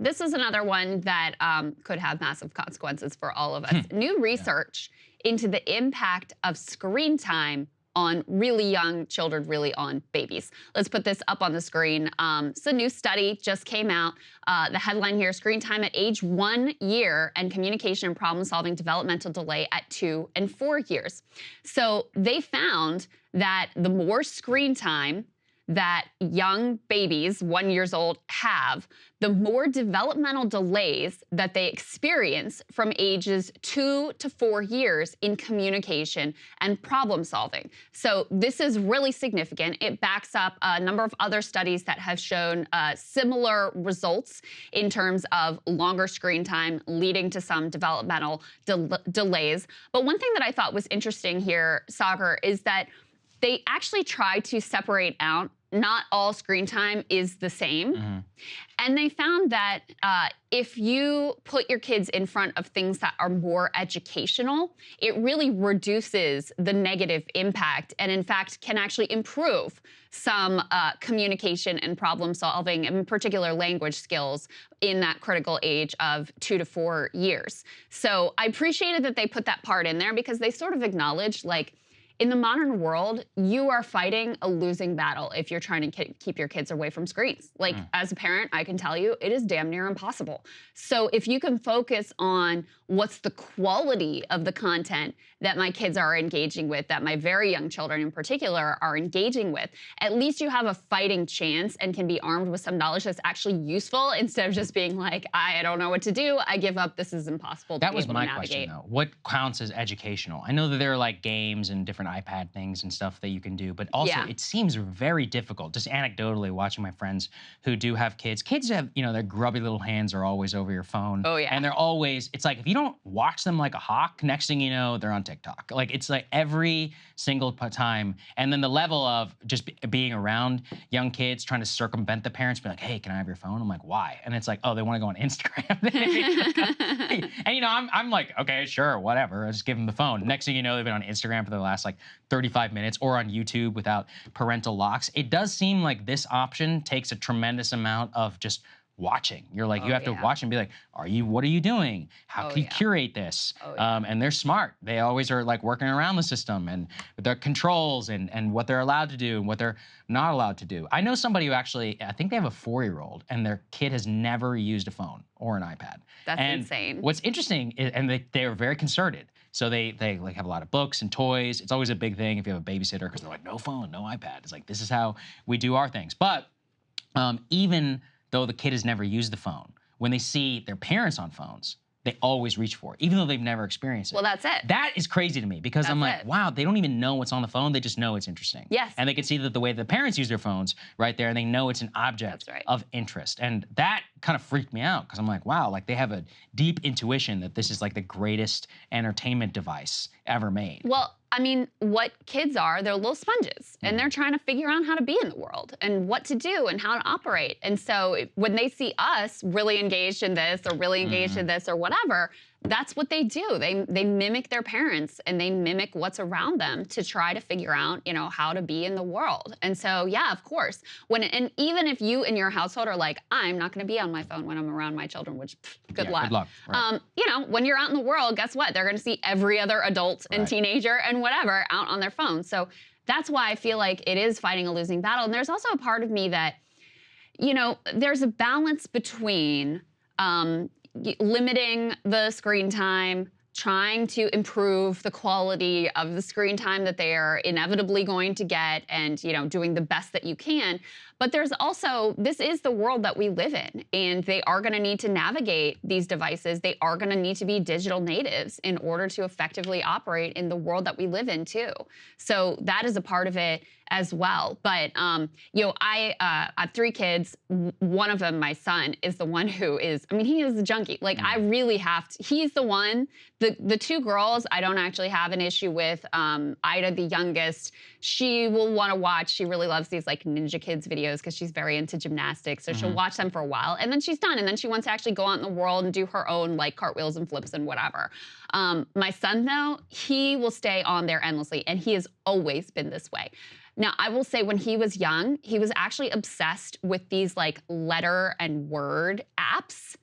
this is another one that could have massive consequences for all of us. New research into the impact of screen time on really young children, really on babies. Let's put this up on the screen. It's a new study, just came out. The headline here, screen time at age 1 year and communication and problem-solving developmental delay at 2 and 4 years. So they found that the more screen time that young babies, 1 year old, have, the more developmental delays that they experience from ages 2 to 4 years in communication and problem solving. So this is really significant. It backs up a number of other studies that have shown similar results in terms of longer screen time leading to some developmental delays. But one thing that I thought was interesting here, Saagar, is that they actually try to separate out not all screen time is the same. And they found that if you put your kids in front of things that are more educational, it really reduces the negative impact and in fact can actually improve some communication and problem solving, in particular language skills, in that critical age of 2 to 4 years. So I appreciated that they put that part in there because they sort of acknowledged, like, in the modern world, you are fighting a losing battle if you're trying to keep your kids away from screens. Like, as a parent, I can tell you, it is damn near impossible. So if you can focus on what's the quality of the content that my kids are engaging with, that my very young children in particular are engaging with, at least you have a fighting chance and can be armed with some knowledge that's actually useful instead of just being like, I don't know what to do, I give up, this is impossible to be able to navigate. That was my question, though. What counts as educational? I know that there are like games and different iPad things and stuff that you can do, but also it seems very difficult. Just anecdotally watching my friends who do have kids. Kids have, you know, their grubby little hands are always over your phone. Oh, yeah. And they're always, it's like if you don't watch them like a hawk, next thing you know, they're on TikTok. Like it's like every single time. And then the level of just being around young kids trying to circumvent the parents, be like, hey, can I have your phone? I'm like, why? And it's like, oh, they want to go on Instagram. And you know, I'm like, okay, sure, whatever. I'll just give them the phone. Next thing you know, they've been on Instagram for the last like 35 minutes or on YouTube without parental locks. It does seem like this option takes a tremendous amount of just watching. You're like, you have to watch and be like, what are you doing? How can you curate this? And they're smart. They always are like working around the system and their controls and what they're allowed to do and what they're not allowed to do. I know somebody who actually, I think they have a 4-year-old and their kid has never used a phone or an iPad. That's insane. What's interesting is, and they are very concerted. So they like have a lot of books and toys. It's always a big thing if you have a babysitter because they're like, no phone, no iPad. It's like, this is how we do our things. But even though the kid has never used the phone, when they see their parents on phones, they always reach for it, even though they've never experienced it. Well, that's it. That is crazy to me because I'm like, wow, they don't even know what's on the phone. They just know it's interesting. Yes. And they can see that the way the parents use their phones right there, and they know it's an object of interest. And that kind of freaked me out because I'm like, wow, like they have a deep intuition that this is like the greatest entertainment device ever made. Well, I mean, what kids are, they're little sponges and they're trying to figure out how to be in the world and what to do and how to operate. And so when they see us really engaged in this or really engaged in this or whatever, that's what they do. They mimic their parents and they mimic what's around them to try to figure out, you know, how to be in the world. And so, yeah, of course, and even if you in your household are like, I'm not going to be on my phone when I'm around my children, which good luck. Good luck. Right. You know, when you're out in the world, guess what? They're going to see every other adult and teenager and whatever out on their phone. So that's why I feel like it is fighting a losing battle. And there's also a part of me that, you know, there's a balance between limiting the screen time, trying to improve the quality of the screen time that they are inevitably going to get and, you know, doing the best that you can. But there's also, this is the world that we live in, and they are going to need to navigate these devices. They are going to need to be digital natives in order to effectively operate in the world that we live in too. So that is a part of it as well. But, you know, I have 3 kids. One of them, my son, is the one who is, I mean, he is a junkie. Like, I really have to, he's the one. The 2 girls, I don't actually have an issue with. Ida, the youngest, she will want to watch. She really loves these like Ninja Kids videos because she's very into gymnastics. So she'll watch them for a while and then she's done. And then she wants to actually go out in the world and do her own like cartwheels and flips and whatever. My son, though, he will stay on there endlessly, and he has always been this way. Now, I will say when he was young, he was actually obsessed with these like letter and word apps.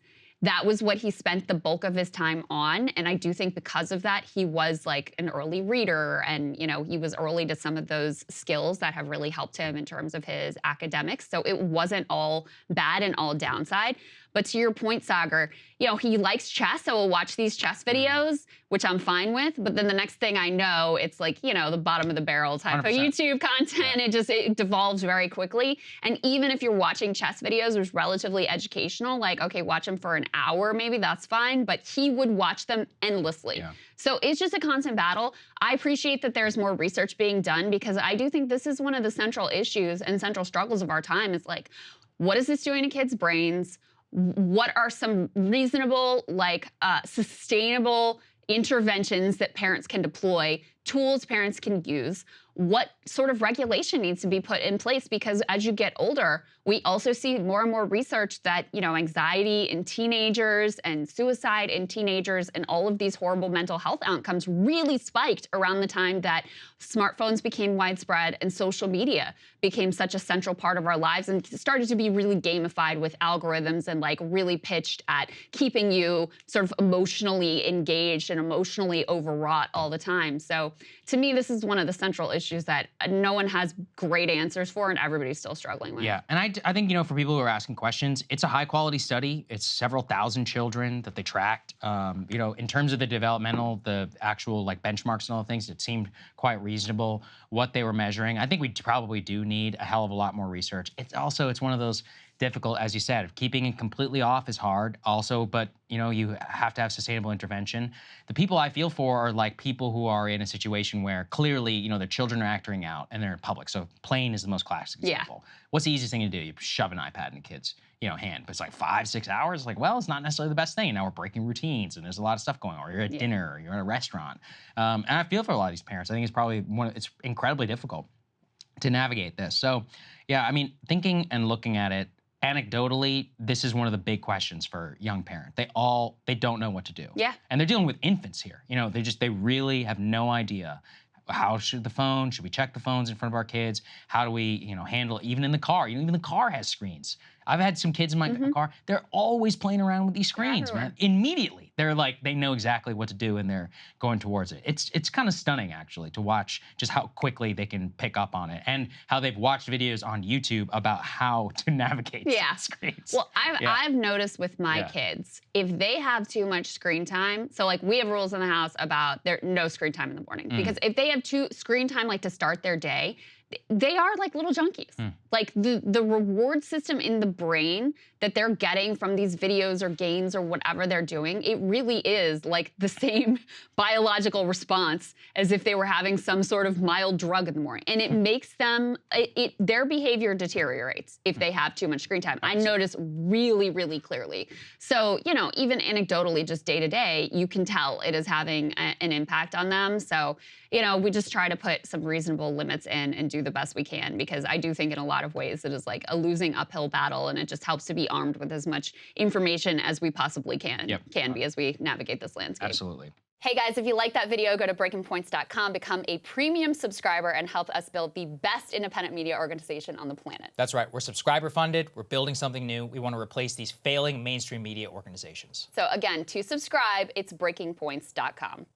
That was what he spent the bulk of his time on. And I do think because of that, he was like an early reader and, you know, he was early to some of those skills that have really helped him in terms of his academics. So it wasn't all bad and all downside. But to your point, Saagar, you know, he likes chess, so we'll watch these chess videos, which I'm fine with. But then the next thing I know, it's like, you know, the bottom of the barrel type of 100%. YouTube content. Yeah. It devolves very quickly. And even if you're watching chess videos, which relatively educational, like, okay, watch them for an hour, maybe that's fine. But he would watch them endlessly. Yeah. So it's just a constant battle. I appreciate that there's more research being done because I do think this is one of the central issues and central struggles of our time. Is like, what is this doing to kids' brains? What are some reasonable, like sustainable interventions that parents can deploy, tools parents can use? What sort of regulation needs to be put in place? Because as you get older, we also see more and more research that, you know, anxiety in teenagers and suicide in teenagers and all of these horrible mental health outcomes really spiked around the time that smartphones became widespread and social media became such a central part of our lives and started to be really gamified with algorithms and like really pitched at keeping you sort of emotionally engaged and emotionally overwrought all the time. So to me, this is one of the central issues that no one has great answers for and everybody's still struggling with. Yeah, and I think, you know, for people who are asking questions, it's a high quality study. It's several thousand children that they tracked. You know, in terms of the developmental, the actual like benchmarks and all the things, it seemed quite reasonable what they were measuring. I think we probably do need a hell of a lot more research. It's one of those difficult, as you said, keeping it completely off is hard also, but you know, you have to have sustainable intervention. The people I feel for are like people who are in a situation where clearly, you know, their children are acting out and they're in public. So playing is the most classic example. Yeah. What's the easiest thing to do? You shove an iPad in a kid's, you know, hand, but it's like 5-6 hours. Like, well, it's not necessarily the best thing. Now we're breaking routines and there's a lot of stuff going on. Or you're at dinner, or you're at a restaurant. And I feel for a lot of these parents. I think it's probably it's incredibly difficult to navigate this. So yeah, I mean, thinking and looking at it, anecdotally, this is one of the big questions for young parents. They don't know what to do. Yeah. And they're dealing with infants here. You know, they really have no idea. How should we check the phones in front of our kids? How do we, you know, handle it? Even in the car, even the car has screens. I've had some kids in my car, they're always playing around with these screens, man. Immediately, they're like, they know exactly what to do and they're going towards it. It's kind of stunning, actually, to watch just how quickly they can pick up on it and how they've watched videos on YouTube about how to navigate screens. Well, I've noticed with my kids, if they have too much screen time, so like we have rules in the house about no screen time in the morning, because if they have screen time like to start their day, they are like little junkies. Like the reward system in the brain that they're getting from these videos or games or whatever they're doing, it really is like the same biological response as if they were having some sort of mild drug in the morning. And it makes them, their behavior deteriorates if they have too much screen time. I notice really, really clearly. So, you know, even anecdotally, just day to day, you can tell it is having an impact on them. So, you know, we just try to put some reasonable limits in and do the best we can, because I do think in a lot of ways it is like a losing uphill battle, and it just helps to be armed with as much information as we possibly can be as we navigate this landscape. Absolutely. Hey guys, if you like that video, go to breakingpoints.com, become a premium subscriber, and help us build the best independent media organization on the planet. That's right. We're subscriber funded. We're building something new. We want to replace these failing mainstream media organizations. So again, to subscribe, it's breakingpoints.com.